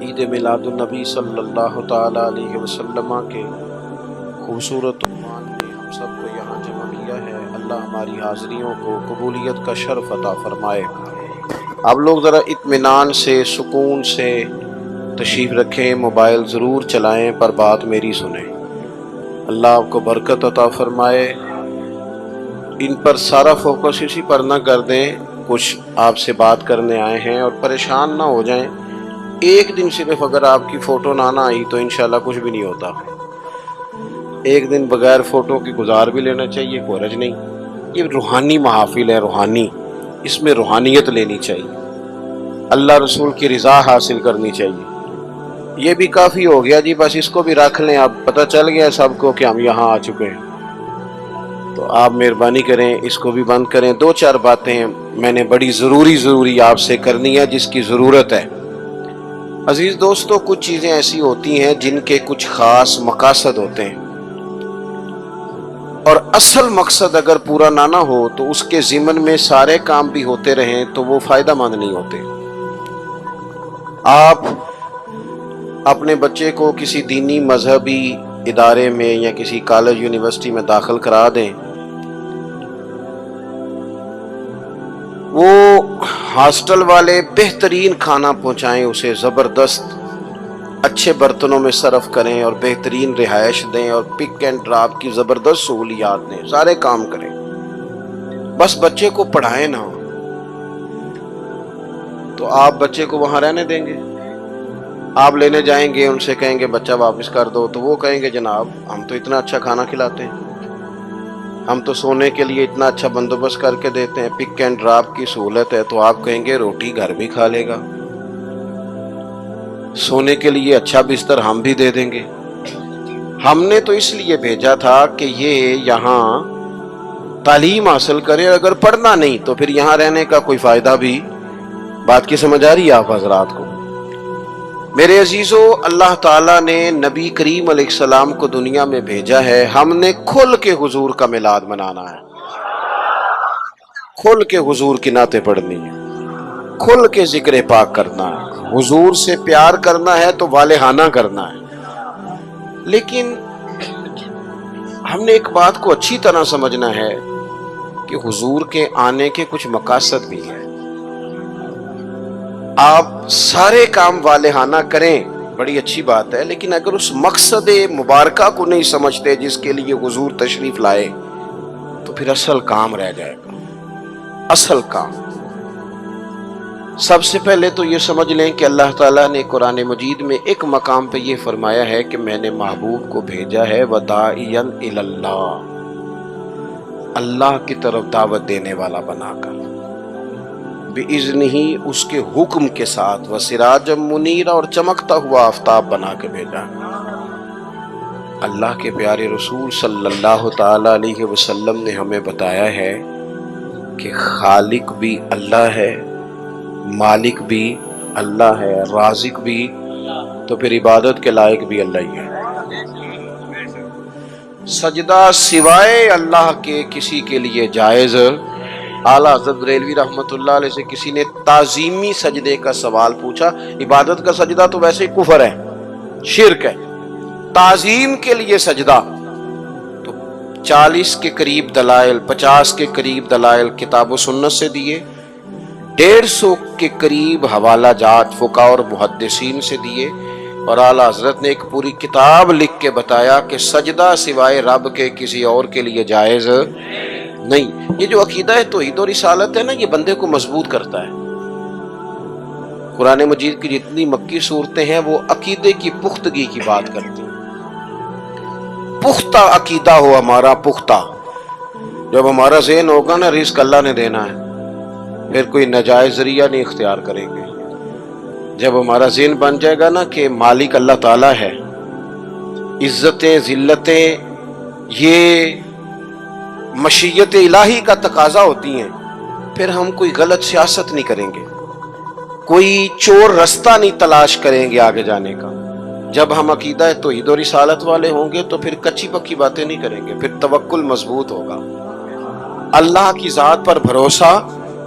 عید میلادالنبی صلی اللہ تعالیٰ علیہ وسلم کے خوبصورت عنوان میں ہم سب کو یہاں جمع کیا ہے۔ اللہ ہماری حاضریوں کو قبولیت کا شرف عطا فرمائے۔ آپ لوگ ذرا اطمینان سے، سکون سے تشریف رکھیں، موبائل ضرور چلائیں پر بات میری سنیں۔ اللہ آپ کو برکت عطا فرمائے۔ ان پر سارا فوکس اسی پر نہ کر دیں، کچھ آپ سے بات کرنے آئے ہیں اور پریشان نہ ہو جائیں۔ ایک دن صرف اگر آپ کی فوٹو نہ آئی تو انشاءاللہ کچھ بھی نہیں ہوتا۔ ایک دن بغیر فوٹو کی گزار بھی لینا چاہیے، کوئی حرج نہیں۔ یہ روحانی محافل ہے، روحانی، اس میں روحانیت لینی چاہیے، اللہ رسول کی رضا حاصل کرنی چاہیے۔ یہ بھی کافی ہو گیا جی، بس اس کو بھی رکھ لیں۔ اب پتہ چل گیا سب کو کہ ہم یہاں آ چکے ہیں، تو آپ مہربانی کریں اس کو بھی بند کریں۔ دو چار باتیں میں نے بڑی ضروری آپ سے کرنی ہے، جس کی ضرورت ہے۔ عزیز دوستو، کچھ چیزیں ایسی ہوتی ہیں جن کے کچھ خاص مقاصد ہوتے ہیں، اور اصل مقصد اگر پورا نہ ہو تو اس کے ضمن میں سارے کام بھی ہوتے رہیں تو وہ فائدہ مند نہیں ہوتے۔ آپ اپنے بچے کو کسی دینی مذہبی ادارے میں یا کسی کالج یونیورسٹی میں داخل کرا دیں، وہ ہاسٹل والے بہترین کھانا پہنچائیں، اسے زبردست اچھے برتنوں میں صرف کریں اور بہترین رہائش دیں اور پک اینڈ ڈراپ کی زبردست سہولیات دیں، سارے کام کریں، بس بچے کو پڑھائیں نہ، تو آپ بچے کو وہاں رہنے دیں گے؟ آپ لینے جائیں گے، ان سے کہیں گے بچہ واپس کر دو، تو وہ کہیں گے جناب ہم تو اتنا اچھا کھانا کھلاتے ہیں، ہم تو سونے کے لیے اتنا اچھا بندوبست کر کے دیتے ہیں، پک اینڈ ڈراپ کی سہولت ہے، تو آپ کہیں گے روٹی گھر بھی کھا لے گا، سونے کے لیے اچھا بستر ہم بھی دے دیں گے۔ ہم نے تو اس لیے بھیجا تھا کہ یہ یہاں تعلیم حاصل کرے، اگر پڑھنا نہیں تو پھر یہاں رہنے کا کوئی فائدہ بھی۔ بات کی سمجھ آ رہی ہے آپ حضرات کو؟ میرے عزیزو، اللہ تعالیٰ نے نبی کریم علیہ السلام کو دنیا میں بھیجا ہے، ہم نے کھل کے حضور کا میلاد منانا ہے، کھل کے حضور کی نعتیں پڑھنی ہے، کھل کے ذکر پاک کرنا ہے، حضور سے پیار کرنا ہے تو والہانہ کرنا ہے۔ لیکن ہم نے ایک بات کو اچھی طرح سمجھنا ہے کہ حضور کے آنے کے کچھ مقاصد بھی ہیں۔ آپ سارے کام والہانہ کریں، بڑی اچھی بات ہے، لیکن اگر اس مقصد مبارکہ کو نہیں سمجھتے جس کے لیے حضور تشریف لائے تو پھر اصل کام رہ جائے گا۔ اصل کام سب سے پہلے تو یہ سمجھ لیں کہ اللہ تعالیٰ نے قرآن مجید میں ایک مقام پہ یہ فرمایا ہے کہ میں نے محبوب کو بھیجا ہے وَدَاعِيًا إِلَى اللَّهِ، اللہ کی طرف دعوت دینے والا بنا کر، بِإِذْنِهِ، اس کے حکم کے ساتھ، وَسِرَاجًا مُنِيرًا، اور چمکتا ہوا آفتاب بنا کے بھیجا۔ اللہ کے پیارے رسول صلی اللہ تعالی علیہ وسلم نے ہمیں بتایا ہے کہ خالق بھی اللہ ہے، مالک بھی اللہ ہے، رازق بھی، تو پھر عبادت کے لائق بھی اللہ ہی ہے۔ سجدہ سوائے اللہ کے کسی کے لیے جائز۔ اعلیٰ حضرت بریلوی رحمۃ اللہ علیہ سے کسی نے تعظیمی سجدے کا سوال پوچھا، عبادت کا سجدہ تو ویسے ہی کفر ہے، شرک ہے، تعظیم کے لیے سجدہ، تو 40 کے قریب دلائل، 50 کے قریب دلائل کتاب و سنت سے دیے، 150 کے قریب حوالہ جات فقہاء اور محدثین سے دیے، اور اعلیٰ حضرت نے ایک پوری کتاب لکھ کے بتایا کہ سجدہ سوائے رب کے کسی اور کے لیے جائز نہیں۔ یہ جو عقیدہ ہے توحید و رسالت ہے نا، یہ بندے کو مضبوط کرتا ہے۔ قرآن مجید کی جتنی مکی صورتیں ہیں وہ عقیدے کی پختگی کی بات کرتی ہیں۔ پختہ عقیدہ ہو ہمارا، پختہ، جب ہمارا ذہن ہوگا نا رزق اللہ نے دینا ہے، پھر کوئی ناجائز ذریعہ نہیں اختیار کریں گے۔ جب ہمارا ذہن بن جائے گا نا کہ مالک اللہ تعالیٰ ہے، عزتیں ذلتیں یہ مشیت الہی کا تقاضا ہوتی ہیں، پھر ہم کوئی غلط سیاست نہیں کریں گے، کوئی چور رستہ نہیں تلاش کریں گے آگے جانے کا۔ جب ہم عقیدہ توحید و رسالت والے ہوں گے تو پھر کچی پکی باتیں نہیں کریں گے، پھر توکل مضبوط ہوگا، اللہ کی ذات پر بھروسہ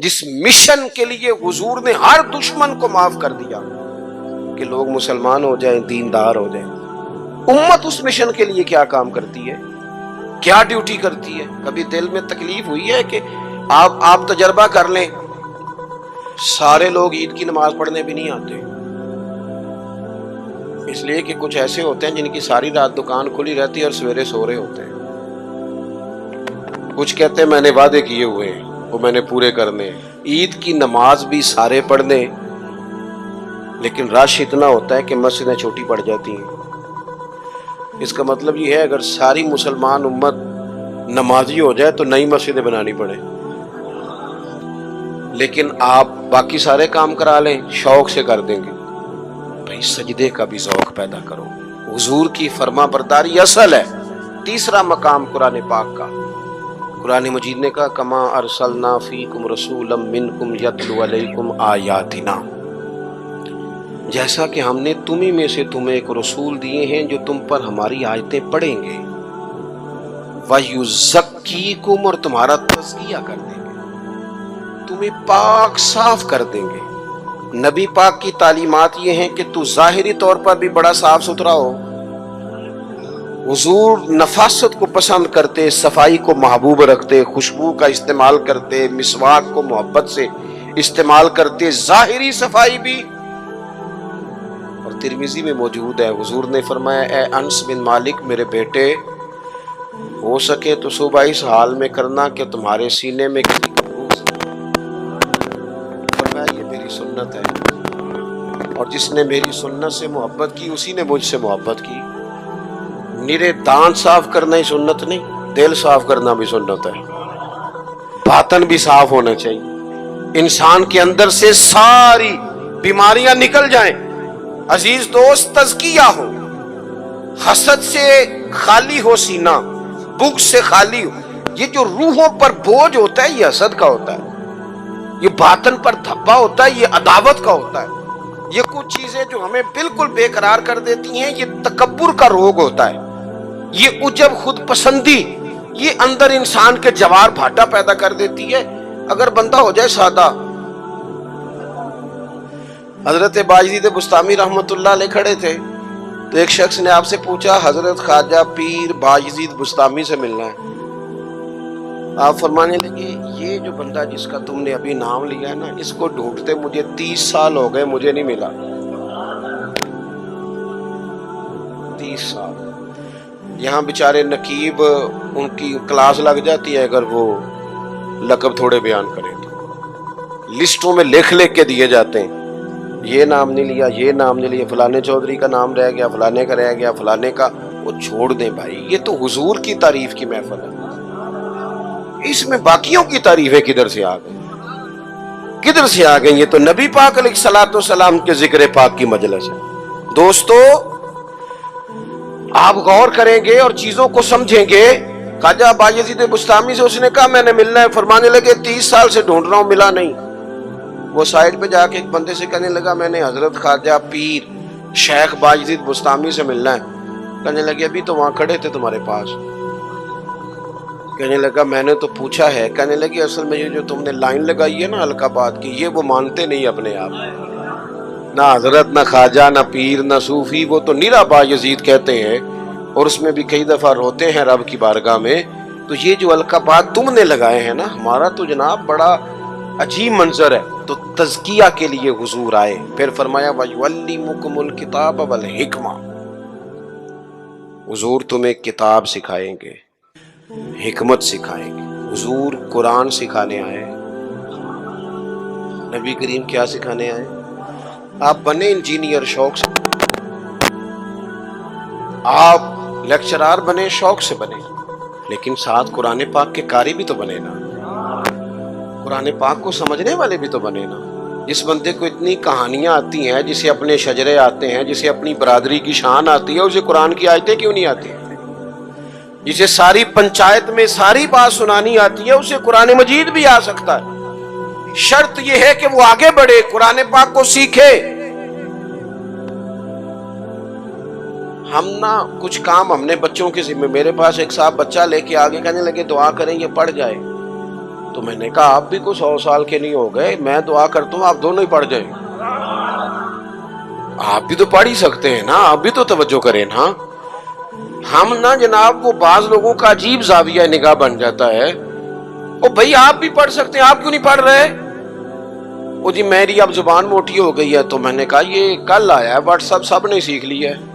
جس مشن کے لیے حضور نے ہر دشمن کو معاف کر دیا کہ لوگ مسلمان ہو جائیں، دیندار ہو جائیں، امت اس مشن کے لیے کیا کام کرتی ہے، کیا ڈیوٹی کرتی ہے؟ کبھی دل میں تکلیف ہوئی ہے کہ آپ تجربہ کر لیں، سارے لوگ عید کی نماز پڑھنے بھی نہیں آتے، اس لیے کہ کچھ ایسے ہوتے ہیں جن کی ساری رات دکان کھلی رہتی ہے اور سویرے سو رہے ہوتے ہیں، کچھ کہتے ہیں میں نے وعدے کیے ہوئے ہیں وہ میں نے پورے کرنے، عید کی نماز بھی سارے پڑھنے، لیکن رش اتنا ہوتا ہے کہ مسجدیں چھوٹی پڑ جاتی ہیں۔ اس کا مطلب یہ ہے اگر ساری مسلمان امت نمازی ہو جائے تو نئی مسجدیں بنانی پڑے، لیکن آپ باقی سارے کام کرا لیں، شوق سے کر دیں گے۔ بھائی سجدے کا بھی ذوق پیدا کرو، حضور کی فرما برداری اصل ہے۔ تیسرا مقام قرآن پاک کا، قرآن مجید نے کہا کما ارسلنا فیکم رسولا منکم یتلو علیکم آیاتنا، جیسا کہ ہم نے تمہیں میں سے تمہیں ایک رسول دیے ہیں جو تم پر ہماری آیتیں پڑھیں گے، وَيُزَكِّيكُمْ، اور تمہارا تزکیہ کر دیں گے، تمہیں پاک صاف کر دیں گے۔ نبی پاک کی تعلیمات یہ ہیں کہ تو ظاہری طور پر بھی بڑا صاف ستھرا ہو۔ حضور نفاست کو پسند کرتے، صفائی کو محبوب رکھتے، خوشبو کا استعمال کرتے، مسواک کو محبت سے استعمال کرتے، ظاہری صفائی بھی۔ اور ترمذی میں موجود ہے، حضور نے فرمایا اے انس بن مالک میرے بیٹے، ہو سکے تو صبح اس حال میں کرنا کہ تمہارے سینے میں کسی کا بوجھ نہ۔ فرمایا یہ میری سنت ہے، اور جس نے میری سنت سے محبت کی اسی نے مجھ سے محبت کی۔ نرے دانت صاف کرنا ہی سنت نہیں، دل صاف کرنا بھی سنت ہے، باطن بھی صاف ہونا چاہیے، انسان کے اندر سے ساری بیماریاں نکل جائیں۔ عزیز دوست، تزکیہ ہو، حسد سے خالی ہو سینہ، بغض سے خالی ہو۔ یہ جو روحوں پر بوجھ ہوتا ہے یہ حسد کا ہوتا ہے، یہ باطن پر دھبا ہوتا ہے یہ عداوت کا ہوتا ہے۔ یہ کچھ چیزیں جو ہمیں بالکل بے قرار کر دیتی ہیں یہ تکبر کا روگ ہوتا ہے، یہ عجب خود پسندی، یہ اندر انسان کے جوار بھاٹا پیدا کر دیتی ہے۔ اگر بندہ ہو جائے سادہ، حضرت باجدید بستامی رحمت اللہ علیہ کھڑے تھے تو ایک شخص نے آپ سے پوچھا حضرت خواجہ پیر باجدید بستامی سے ملنا ہے۔ آپ فرمانے لگے یہ جو بندہ جس کا تم نے ابھی نام لیا ہے نا، اس کو ڈھونڈتے مجھے 30 سال ہو گئے، مجھے نہیں ملا۔ 30 سال یہاں بیچارے نقیب ان کی کلاس لگ جاتی ہے اگر وہ لقب تھوڑے بیان کریں تو لسٹوں میں لکھ کے دیے جاتے ہیں، یہ نام نہیں لیا، یہ نام نہیں لیا، فلانے چودھری کا نام رہ گیا، فلانے کا رہ گیا، فلانے کا۔ وہ چھوڑ دیں بھائی، یہ تو حضور کی تعریف کی محفل ہے، اس میں باقیوں کی تعریفیں کدھر سے آ گئی، کدھر سے آ گئی؟ یہ تو نبی پاک علیہ الصلوۃ والسلام کے ذکر پاک کی مجلس ہے۔ دوستو آپ غور کریں گے اور چیزوں کو سمجھیں گے۔ خواجہ باجدید بستامی سے اس نے کہا میں نے ملنا ہے، فرمانے لگے 30 سال سے ڈھونڈ رہا ہوں، ملا نہیں۔ وہ سائڈ پہ جا کے ایک بندے سے کہنے لگا میں نے حضرت خواجہ پیر شیخ باجدید بستامی سے ملنا ہے۔ کہنے لگے ابھی تو وہاں کھڑے تھے تمہارے پاس۔ کہنے لگا میں نے تو پوچھا ہے۔ کہنے لگے اصل میں یہ جو تم نے لائن لگائی ہے نا القابات کی، یہ وہ مانتے نہیں اپنے آپ، نہ حضرت نہ خواجہ نہ پیر نہ صوفی، وہ تو نیرا باجدید کہتے ہیں اور اس میں بھی کئی دفعہ روتے ہیں رب کی بارگاہ میں۔ تو یہ جو القابات تم نے لگائے ہیں نا، ہمارا تو جناب بڑا عجیب منظر ہے۔ تو تزکیہ کے لیے حضور آئے، پھر فرمایا وَيُعَلِّمُكُمُ الْكِتَابَ وَالْحِكْمَةَ، حضور تمہیں کتاب سکھائیں گے، حکمت سکھائیں گے۔ حضور قرآن سکھانے آئے، نبی کریم کیا سکھانے آئے؟ آپ بنے انجینئر شوق سے، آپ لیکچرار بنے شوق سے بنے، لیکن ساتھ قرآن پاک کے قاری بھی تو بنے نا، قرآن پاک کو سمجھنے والے بھی تو بنے نا۔ جس بندے کو اتنی کہانیاں آتی ہیں، جسے اپنے شجرے آتے ہیں، جسے اپنی برادری کی شان آتی ہے، اسے قرآن کی آیتیں کیوں نہیں آتی؟ جسے ساری پنچایت میں ساری بات سنانی آتی ہے، اسے قرآن مجید بھی آ سکتا ہے۔ شرط یہ ہے کہ وہ آگے بڑھے، قرآن پاک کو سیکھے۔ ہم نا کچھ کام ہم نے بچوں کے ذمہ، میرے پاس ایک صاحب بچہ لے کے آگے کہنے لگے دعا کریں یہ پڑھ جائے، تو میں نے کہا آپ بھی کوئی 100 سال کے نہیں ہو گئے، میں دعا کرتا ہوں آپ دونوں ہی پڑھ جائیں، آپ بھی تو پڑھ ہی سکتے ہیں نا، آپ بھی تو توجہ کریں نا۔ ہم نا جناب وہ بعض لوگوں کا عجیب زاویہ نگاہ بن جاتا ہے، او بھائی آپ بھی پڑھ سکتے ہیں، آپ کیوں نہیں پڑھ رہے؟ او جی میری اب زبان موٹی ہو گئی ہے۔ تو میں نے کہا یہ کل آیا ہے واٹس ایپ، سب نے سیکھ لیا ہے،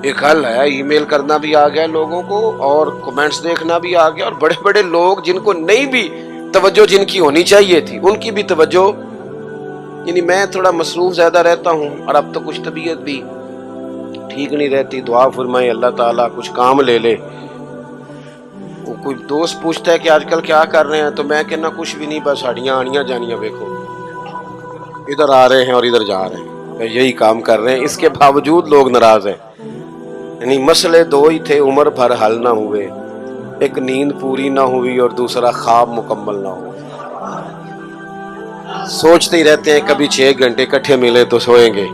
یہ کل آیا، ای میل کرنا بھی آ گیا لوگوں کو، اور کمنٹس دیکھنا بھی آ گیا، اور بڑے بڑے لوگ جن کو نہیں بھی توجہ جن کی ہونی چاہیے تھی ان کی بھی توجہ، یعنی میں تھوڑا مصروف زیادہ رہتا ہوں، اور اب تو کچھ طبیعت بھی ٹھیک نہیں رہتی، دعا فرمائے اللہ تعالیٰ کچھ کام لے لے۔ وہ کوئی دوست پوچھتا ہے کہ آج کل کیا کر رہے ہیں، تو میں کہنا کچھ بھی نہیں، بس ہڈیاں آنیاں جانیاں دیکھو، ادھر آ رہے ہیں اور ادھر جا رہے ہیں، یہی کام کر رہے ہیں، اس کے باوجود لوگ ناراض ہیں۔ یعنی مسئلے دو ہی تھے، عمر بھر حل نہ ہوئے، ایک نیند پوری نہ ہوئی اور دوسرا خواب مکمل نہ ہوا۔ سوچتے ہی رہتے ہیں کبھی 6 گھنٹے اکٹھے ملے تو سوئیں گے،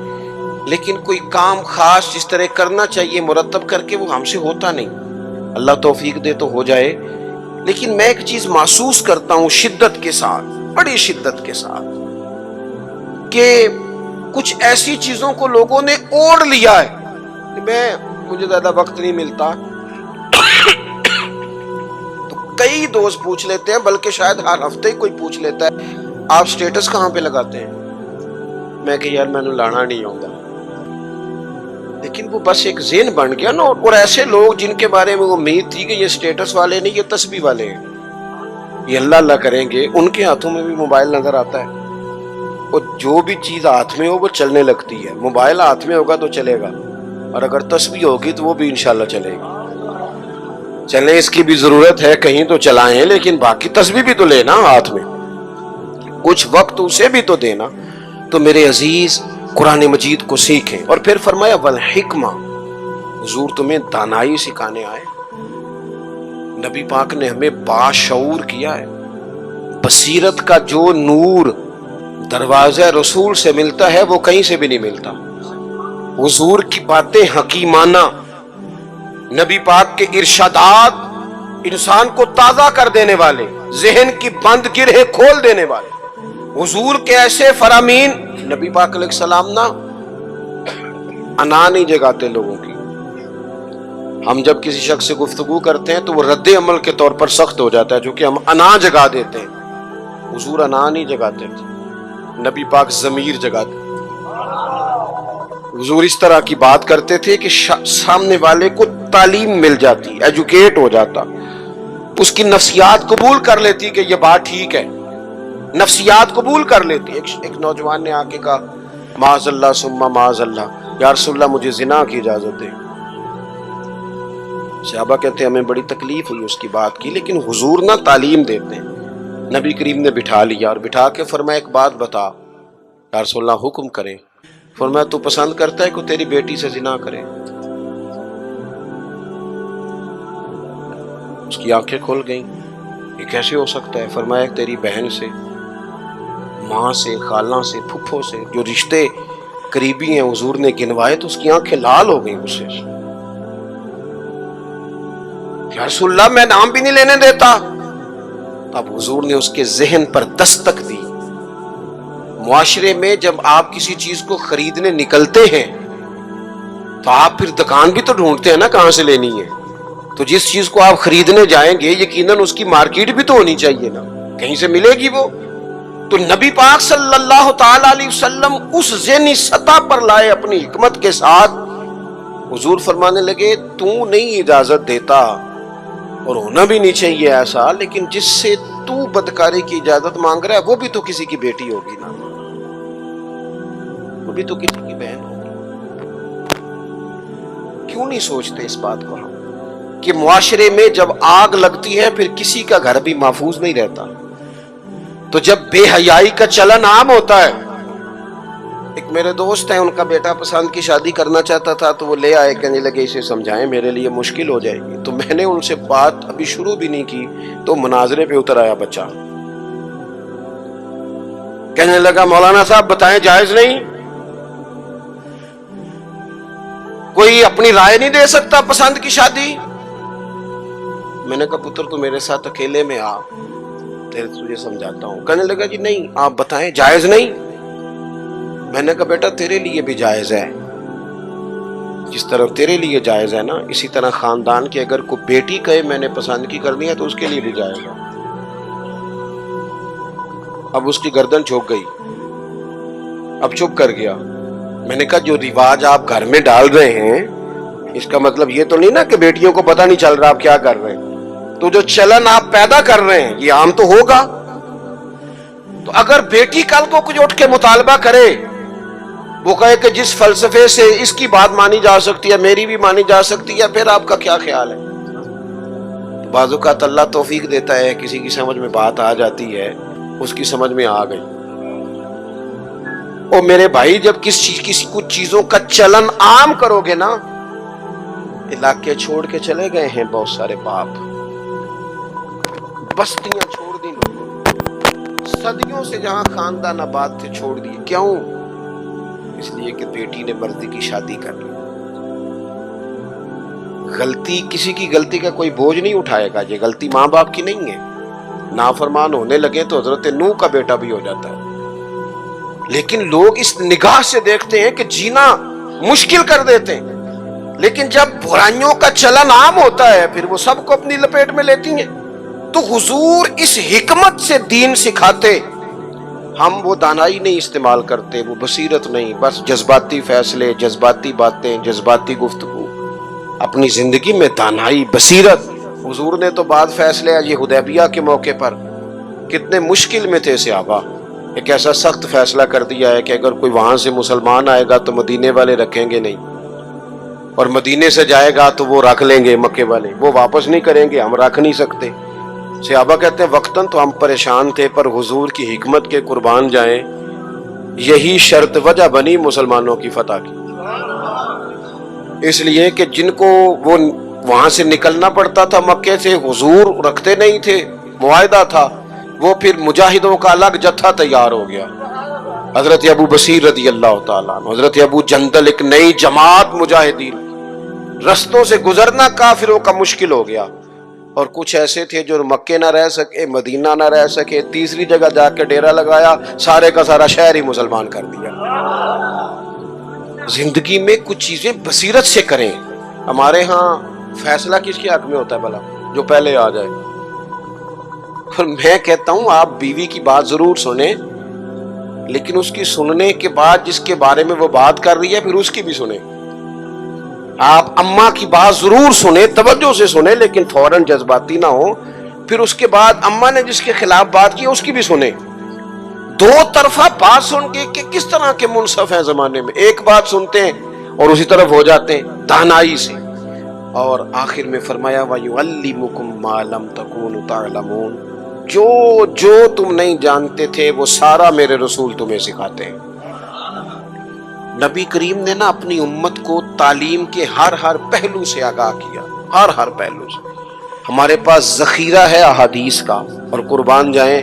لیکن کوئی کام خاص جس طرح کرنا چاہیے مرتب کر کے وہ ہم سے ہوتا نہیں۔ اللہ توفیق دے تو ہو جائے، لیکن میں ایک چیز محسوس کرتا ہوں شدت کے ساتھ، بڑی شدت کے ساتھ، کہ کچھ ایسی چیزوں کو لوگوں نے اوڑھ لیا ہے۔ مجھے زیادہ وقت نہیں ملتا تو کئی دوست پوچھ لیتے ہیں، بلکہ شاید ہر ہفتے ہی کوئی پوچھ لیتا ہے آپ سٹیٹس کہاں پہ لگاتے ہیں؟ میں کہ یار میں نے لانا نہیں آتا، لیکن وہ بس ایک ذہن بن گیا نا، اور ایسے لوگ جن کے بارے میں امید تھی کہ یہ سٹیٹس والے نہیں، یہ تسبیح والے ہیں، یہ اللہ اللہ کریں گے، ان کے ہاتھوں میں بھی موبائل نظر آتا ہے، اور جو بھی چیز ہاتھ میں ہو وہ چلنے لگتی ہے۔ موبائل ہاتھ میں ہوگا تو چلے گا، اور اگر تسبیح ہوگی تو وہ بھی انشاءاللہ چلے گی۔ چلیں اس کی بھی ضرورت ہے، کہیں تو چلائیں، لیکن باقی تسبیح بھی تو لینا ہاتھ میں، کچھ وقت اسے بھی تو دینا۔ تو میرے عزیز قرآن مجید کو سیکھیں، اور پھر فرمایا والحکمہ، حضور تمہیں دانائی سکھانے آئے۔ نبی پاک نے ہمیں باشعور کیا ہے۔ بصیرت کا جو نور دروازہ رسول سے ملتا ہے وہ کہیں سے بھی نہیں ملتا۔ حضور کی باتیں حکیمانہ، نبی پاک کے ارشادات انسان کو تازہ کر دینے والے، ذہن کی بند گرہیں کھول دینے والے، حضور کے ایسے فرامین۔ نبی پاک علیہ السلام نا انا نہیں جگاتے لوگوں کی۔ ہم جب کسی شخص سے گفتگو کرتے ہیں تو وہ رد عمل کے طور پر سخت ہو جاتا ہے، چونکہ ہم انا جگا دیتے ہیں۔ حضور انا نہیں جگاتے تھے، نبی پاک ضمیر جگاتے۔ حضور اس طرح کی بات کرتے تھے کہ سامنے والے کو تعلیم مل جاتی، ایجوکیٹ ہو جاتا، اس کی نفسیات قبول کر لیتی کہ یہ بات ٹھیک ہے، نفسیات قبول کر لیتی۔ ایک نوجوان نے آ کے کہا معاذ اللہ ثم معاذ اللہ، یا رسول اللہ مجھے زنا کی اجازت دے۔ صحابہ کہتے ہیں ہمیں بڑی تکلیف ہوئی اس کی بات کی، لیکن حضور نہ تعلیم دیتے ہیں۔ نبی کریم نے بٹھا لیا اور بٹھا کے فرمایا ایک بات بتا، یا رسول اللہ حکم کریں۔ فرمایا تو پسند کرتا ہے کہ تیری بیٹی سے زنا کرے؟ اس کی آنکھیں کھل گئیں، یہ کیسے ہو سکتا ہے؟ فرمایا تیری بہن سے، ماں سے، خالہ سے، پھپھو سے، جو رشتے قریبی ہیں حضور نے گنوائے، تو اس کی آنکھیں لال ہو گئیں غصے سے۔ یا رسول اللہ میں نام بھی نہیں لینے دیتا۔ اب حضور نے اس کے ذہن پر دستک دی۔ معاشرے میں جب آپ کسی چیز کو خریدنے نکلتے ہیں تو آپ پھر دکان بھی تو ڈھونڈتے ہیں نا کہاں سے لینی ہے، تو جس چیز کو آپ خریدنے جائیں گے یقیناً اس کی مارکیٹ بھی تو ہونی چاہیے نا، کہیں سے ملے گی وہ۔ تو نبی پاک صلی اللہ تعالی علیہ وسلم اس ذہنی سطح پر لائے اپنی حکمت کے ساتھ۔ حضور فرمانے لگے تو نہیں اجازت دیتا، اور ہونا بھی نہیں چاہیے ایسا، لیکن جس سے تو بدکاری کی اجازت مانگ رہا ہے وہ بھی تو کسی کی بیٹی ہوگی نا، وہ بھی تو کسی کی بہن ہوگی۔ کیوں نہیں سوچتے اس بات کو ہم کہ معاشرے میں جب آگ لگتی ہے پھر کسی کا گھر بھی محفوظ نہیں رہتا۔ تو جب بے حیائی کا چلن عام ہوتا ہے، ایک میرے دوست ہیں، ان کا بیٹا پسند کی شادی کرنا چاہتا تھا، تو وہ لے آئے، کہنے لگے اسے سمجھائیں میرے لیے مشکل ہو جائے گی۔ تو میں نے ان سے بات ابھی شروع بھی نہیں کی تو مناظرے پہ اتر آیا بچہ، کہنے لگا مولانا صاحب بتائیں جائز نہیں؟ کوئی اپنی رائے نہیں دے سکتا پسند کی شادی؟ میں نے کہا پتر تو میرے ساتھ اکیلے میں آ، تجھے سمجھاتا ہوں۔ کہنے لگا جی نہیں آپ بتائیں، جائز نہیں؟ میں نے کہا بیٹا تیرے لیے بھی جائز ہے، جس طرح تیرے لیے جائز ہے نا، اسی طرح خاندان کی اگر کوئی بیٹی کہے میں نے پسند کی کرنی ہے تو اس کے لیے بھی جائز ہے۔ اب اس کی گردن جھک گئی، اب چپ کر گیا۔ میں نے کہا جو رواج آپ گھر میں ڈال رہے ہیں اس کا مطلب یہ تو نہیں نا کہ بیٹیوں کو پتہ نہیں چل رہا آپ کیا کر رہے ہیں، تو جو چلن آپ پیدا کر رہے ہیں یہ عام تو ہوگا۔ تو اگر بیٹی کل کو کچھ اٹھ کے مطالبہ کرے، وہ کہے کہ جس فلسفے سے اس کی بات مانی جا سکتی ہے میری بھی مانی جا سکتی ہے، پھر آپ کا کیا خیال ہے؟ بعض اوقات اللہ توفیق دیتا ہے، کسی کی سمجھ میں بات آ جاتی ہے، اس کی سمجھ میں آ گئی۔ اور میرے بھائی جب کسی کچھ چیزوں کا چلن عام کرو گے نا، علاقے چھوڑ کے چلے گئے ہیں بہت سارے باپ، بستیاں چھوڑ دی لوگوں، صدیوں سے جہاں خاندان آباد تھے چھوڑ دیے۔ کیوں؟ اس لیے کہ بیٹی نے مرضی کی شادی کر لی۔ غلطی کسی کی غلطی کا کوئی بوجھ نہیں اٹھائے گا، یہ غلطی ماں باپ کی نہیں ہے۔ نافرمان ہونے لگے تو حضرت نوح کا بیٹا بھی ہو جاتا ہے، لیکن لوگ اس نگاہ سے دیکھتے ہیں کہ جینا مشکل کر دیتے ہیں، لیکن جب برائیوں کا چلن عام ہوتا ہے پھر وہ سب کو اپنی لپیٹ میں لیتی ہیں۔ تو حضور اس حکمت سے دین سکھاتے، ہم وہ دانائی نہیں استعمال کرتے، وہ بصیرت نہیں، بس جذباتی فیصلے، جذباتی باتیں، جذباتی گفتگو۔ اپنی زندگی میں دانائی، بصیرت۔ حضور نے تو بعد فیصلے یہ حدیبیہ کے موقع پر کتنے مشکل میں تھے صحابہ، ایک ایسا سخت فیصلہ کر دیا ہے کہ اگر کوئی وہاں سے مسلمان آئے گا تو مدینے والے رکھیں گے نہیں، اور مدینے سے جائے گا تو وہ رکھ لیں گے مکے والے، وہ واپس نہیں کریں گے، ہم رکھ نہیں سکتے۔ صحابہ کہتے ہیں وقتاً تو ہم پریشان تھے، پر حضور کی حکمت کے قربان جائیں، یہی شرط وجہ بنی مسلمانوں کی فتح کی۔ اس لیے کہ جن کو وہ وہاں سے نکلنا پڑتا تھا مکے سے، حضور رکھتے نہیں تھے، معاہدہ تھا، وہ پھر مجاہدوں کا الگ جتھا تیار ہو گیا۔ حضرت ابو بصیر رضی اللہ تعالیٰ عنہ، حضرت ابو جندل، ایک نئی جماعت مجاہدین، رستوں سے گزرنا کافروں کا مشکل ہو گیا۔ اور کچھ ایسے تھے جو مکے نہ رہ سکے، مدینہ نہ رہ سکے، تیسری جگہ جا کے ڈیرا لگایا، سارے کا سارا شہر ہی مسلمان کر دیا۔ زندگی میں کچھ چیزیں بصیرت سے کریں۔ ہمارے ہاں فیصلہ کس کے حق میں ہوتا ہے بھلا؟ جو پہلے آ جائے۔ اور میں کہتا ہوں آپ بیوی کی بات ضرور سنیں، لیکن اس کی سننے کے بعد جس کے بارے میں وہ بات کر رہی ہے پھر اس کی بھی سنیں۔ آپ اماں کی بات ضرور سنیں، توجہ سے سنیں، لیکن فوراً جذباتی نہ ہو۔ پھر اس کے بعد اماں نے جس کے خلاف بات کی اس کی بھی سنیں۔ دو طرفہ بات سن کے کہ کس طرح کے منصف ہیں زمانے میں، ایک بات سنتے ہیں اور اسی طرف ہو جاتے ہیں دانائی سے۔ اور آخر میں فرمایا وَيُعَلِّمُكُم مَّا لَمْ تَكُونُوا تَعْلَمُونَ، جو تم نہیں جانتے تھے وہ سارا میرے رسول تمہیں سکھاتے ہیں۔ نبی کریم نے نا اپنی امت کو تعلیم کے ہر پہلو سے آگاہ کیا، ہر پہلو سے۔ ہمارے پاس ذخیرہ ہے احادیث کا، اور قربان جائیں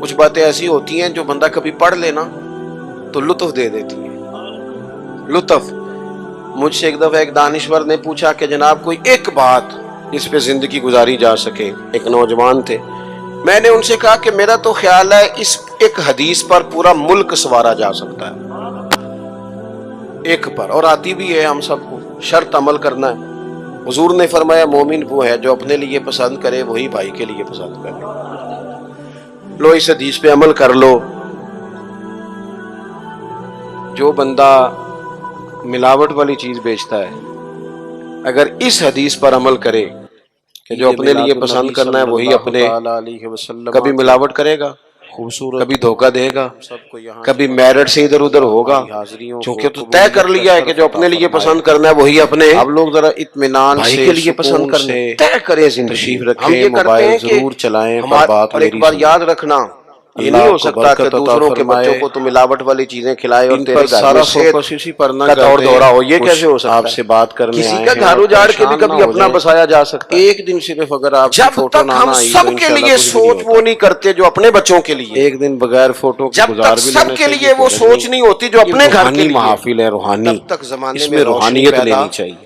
کچھ باتیں ایسی ہوتی ہیں جو بندہ کبھی پڑھ لینا تو لطف دے دیتی ہیں، لطف۔ مجھ سے ایک دفعہ ایک دانشور نے پوچھا کہ جناب کوئی ایک بات جس پہ زندگی گزاری جا سکے، ایک نوجوان تھے۔ میں نے ان سے کہا کہ میرا تو خیال ہے اس ایک حدیث پر پورا ملک سنوارا جا سکتا ہے، ایک پر، اور آتی بھی ہے ہم سب کو، شرط عمل کرنا ہے۔ حضور نے فرمایا مومن وہ ہے جو اپنے لیے پسند کرے وہی بھائی کے لیے پسند کرے۔ لو اس حدیث پہ عمل کر لو۔ جو بندہ ملاوٹ والی چیز بیچتا ہے اگر اس حدیث پر عمل کرے کہ جو اپنے لیے پسند کرنا ہے وہی اپنے، کبھی ملاوٹ کرے گا، کبھی دھوکہ دے گا، کبھی میرٹ سے ادھر ادھر ہوگا، چونکہ تو طے کر لیا ہے کہ جو اپنے لیے پسند کرنا ہے وہی اپنے۔ اب لوگ ذرا اطمینان سے کے لیے پسند کرنے طے کریں، تشریف رکھیں، موبائل ضرور چلائیں، اور ایک بار یاد رکنا یہ نہیں ہو سکتا کہ دوسروں کے بچوں کو تو ملاوٹ والی چیزیں کھلائے اور تیرے گھر میں فوکس اسی پر نہ دوڑ دورا ہو، یہ کیسے ہو سکتا ہے؟ آپ سے بات کرنے کسی کا گھر اجاڑ کے بھی کبھی اپنا بسایا جا سکتا ہے۔ ایک دن صرف اگر آپ جب تک ہم سب کے لیے سوچ وہ نہیں کرتے جو اپنے بچوں کے لیے، ایک دن بغیر فوٹو کے گزار بھی سب کے لیے وہ سوچ نہیں ہوتی جو اپنے گھر کے لیے۔ محافل ہے روحانی، تب تک زمانے میں روحانیت لینی چاہیے،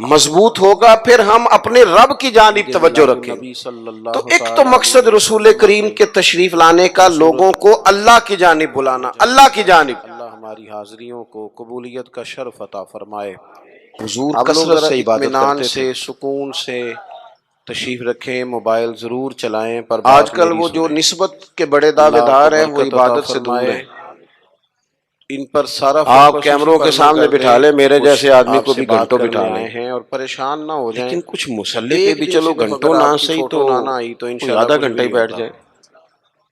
مضبوط ہوگا، پھر ہم اپنے رب کی جانب توجہ رکھیں۔ تو ایک تو مقصد رسول کریم کے تشریف لانے کا لوگوں کو اللہ کی جانب بلانا، اللہ کی جانب۔ اللہ ہماری حاضریوں کو قبولیت کا شرف عطا فرمائے۔ حضور آپ لوگ کثرت ذرا سے عبادت اطمینان کرتے سے تھے۔ سکون سے تشریف رکھیں، موبائل ضرور چلائیں، پر آج کل وہ جو نسبت کے بڑے دعوے دار ہیں وہ عبادت سے دور ہیں۔ ان پر سارا آپ فوکس کیمروں اسی پر کے نہ سامنے کر دیں، بٹھا لیں، میرے کچھ جیسے آدمی آپ کو سے بھی بات گھنٹوں کرنے بٹھا آئے لیں، ہیں اور پریشان نہ ہو جائیں۔ لیکن کچھ مسلح پہ ایک بھی دن چلو صرف گھنٹوں اگر نہ آپ کی صحیح فوٹو تو نہ آئی تو کوئی انشاءاللہ آدھا کچھ گھنٹہ بھی ہی نہیں بیٹھ ہوتا۔ جائے۔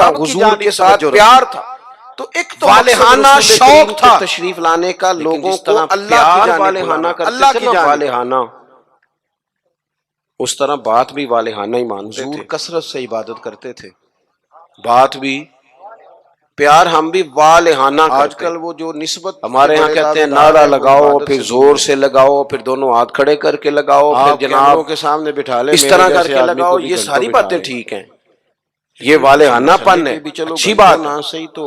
تھا، رب کی حضور جانب کے ساتھ توجہ پیار تھا، تو ایک تو والہانہ مقصد رسول کریم شوق کے تھا تشریف لانے کا، لیکن لوگوں جس کو طرح اللہ کی پیار جانب والہانہ بلانا، کرتے اللہ تھے کی نا جانب، والہانہ، اس طرح بات بھی والہانہ ہی مانتے حضور تھے، کثرت سے عبادت کرتے تھے۔ بات بھی، پیار ہم بھی والہانہ آج کرتے کل وہ جو نسبت کے ہمارے ہاں بڑے کہتے ہیں دعویدار نعرہ ہیں، وہ لگاؤ، عبادت پھر سے زور دور سے ہیں۔ لگاؤ، پھر دونوں ہاتھ کھڑے کر کے لگاؤ، پھر آپ جناب کیمروں کے سامنے بٹھا لیں، اس میرے طرح کر جیسے کے آدمی لگاؤ، کو بھی یہ گھنٹوں ساری بٹھا باتیں لیں۔ ٹھیک ہیں، اس یہ کے پیچھے والہانہ مسئلے پن ہے، کے بھی چلو اچھی گھنٹوں بات نہ ہے، صحیح تو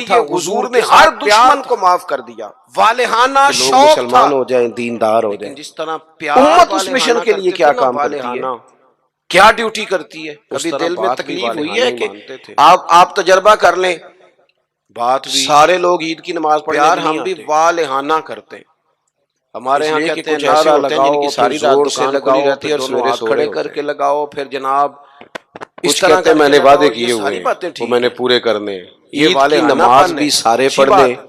لیے حضور نے ہر دشمن کو معاف کر دیا، والہانہ لوگ شوق تھا، مسلمان ہو جائیں، دیندار ہو جائیں. جس طرح پیار امت اس مشن کے لیے کیا کام کرتی ہے؟ والہانہ کیا ڈیوٹی کرتی ہے؟ اس کبھی طرح دل میں بات بھی تکلیف ہوئی والہانہ ہے ہی کہ مانتے تھے. آپ تجربہ کر لیں، بات بھی سارے لوگ عید کی نماز پڑھنے پیار ہم بھی آتے. والہانہ کرتے ہیں. ہمارے اس ہاں لیے کہ کہتے ہیں کچھ ایسے نعرہ ہوتے ہیں جن لگاؤ، کی پھر ساری رات زور سے دکان کھلی لگاؤ، رہتی ہے پھر اور دونوں سویرے ہاتھ سویرے کھڑے ہوتے کر ہیں. کے لگاؤ، پھر جناب اس کچھ طرح کہتے ہیں کر میں کے نے لگاؤ، وعدے یہ کیے ہوئے ساری ہیں باتیں وہ ٹھیک میں نے ہیں. پورے کرنے ہیں. یہ عید کی والہانہ نماز پن بھی ہے، سارے اچھی پڑھ بات لیں، ہے.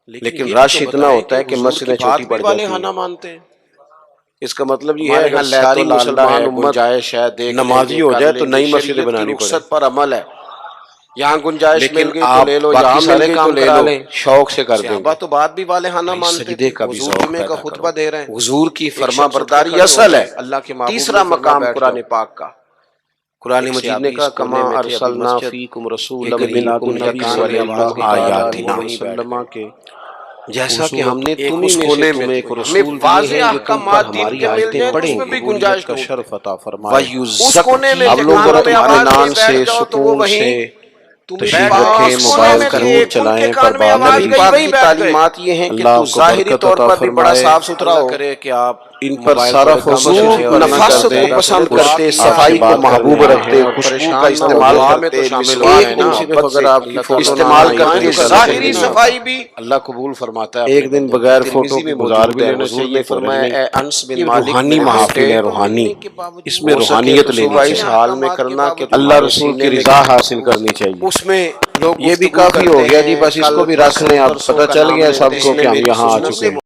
لیکن رش اتنا ہوتا ہے کہ مسجدیں چھوٹی پڑ جاتی ہیں. مانتے ہیں. اس کا مطلب یہ ہے کہ ساری مسلمان امت نمازی ہو جائے تو نئی مسجدیں بنانی پڑے. رخصت پر عمل ہے. یہاں گنجائش مل لیکن گئی تو آپ لے لو، باقی یہاں سارے مل گئی تو کام لے کرا لو. لیں، شوق سے کر دیں صحابہ گے. تو بات بھی والہانہ مانتے سجدے کا بھی حضور ذوق جمعے کا پیدا خطبہ کرو. دے رہے ہیں. حضور کی ایک فرما شخص برداری کھڑے ہو اصل جائے، ہے. اللہ کے محبوب تیسرا نے فرمایا مقام بیٹھ قرآن جاؤ. پاک کا. قرآن ایک مجید نے صحابی کہا اس کونے کما میں تھے، ابھی ارسلنا مسجد فیکم رسولا ایک میلاد منکم النبی یتلو والی آواز علیکم نکال رہا آیاتنا وہ وہیں بیٹھ مسلمہ گئے. کے جیسا کہ ہم نے ایک تمہیں اس میں کونے سے میں تمہیں ایک ہمیں رسول دیے واضح ہیں جو تم پر احکامات دین ہماری کے مل آیتیں جائیں تو پڑھیں اس میں بھی گے، گنجائش کا نہیں شرف عطا فرمائے. اس کونے میں اب لوگ ذرا ٹھکانوں میں تمہارے آواز نان نہیں سے بیٹھ جاؤ تو وہ سکون وہیں سے تشریف رکھیں، موبائل ضرور چلائیں پر بات نبی نبی پاک کی کی تعلیمات یہ ہیں کہ اللہ تو کو ظاہری برکت طور عطا پر بھی بڑا فرمائے. صاف ستھرا اللہ ہو، کرے کہ آپ ان پر موبائل صرف تھوڑے کم حضور سے اور نفس کو زیادہ پسند کرتے کرتے، آپ صفائی سے کو بات کر محبوب رہے رکھتے، ہیں اور خوشبو پریشان کا نہ ہو، استعمال دعا میں کرتے، تو شامل ہو ایک جائیں دن نا. صرف اگر آپ کی اللہ فوٹو تعالیٰ استعمال فرمائے کرتے کہ زیادہ ظاہری نہیں صفائی بھی اللہ قبول فرماتا ہے. ایک دن بغیر فوٹو کے گزار بھی لینا حضور چاہیے نے فرمایا اے انس بن یہ مالک روحانی میرے محافل بیٹے ہے، روحانی. اس میں ہو سکے روحانیت تو لینی صبح اس چاہیے. حال میں کرنا کہ اللہ تمہارے رسول سینے کی میں رضا حاصل کرنی چاہیے. اس میں لوگ یہ بھی گفتگو کافی ہو کرتے گیا جی، ہیں، بس اس کل کو بھی رکھ پرسوں لیں. اب پرسوں پتہ کا چل نام گیا لیتے سب کو ہیں. کہ ہم میری یہاں آ سنت چکے ہیں.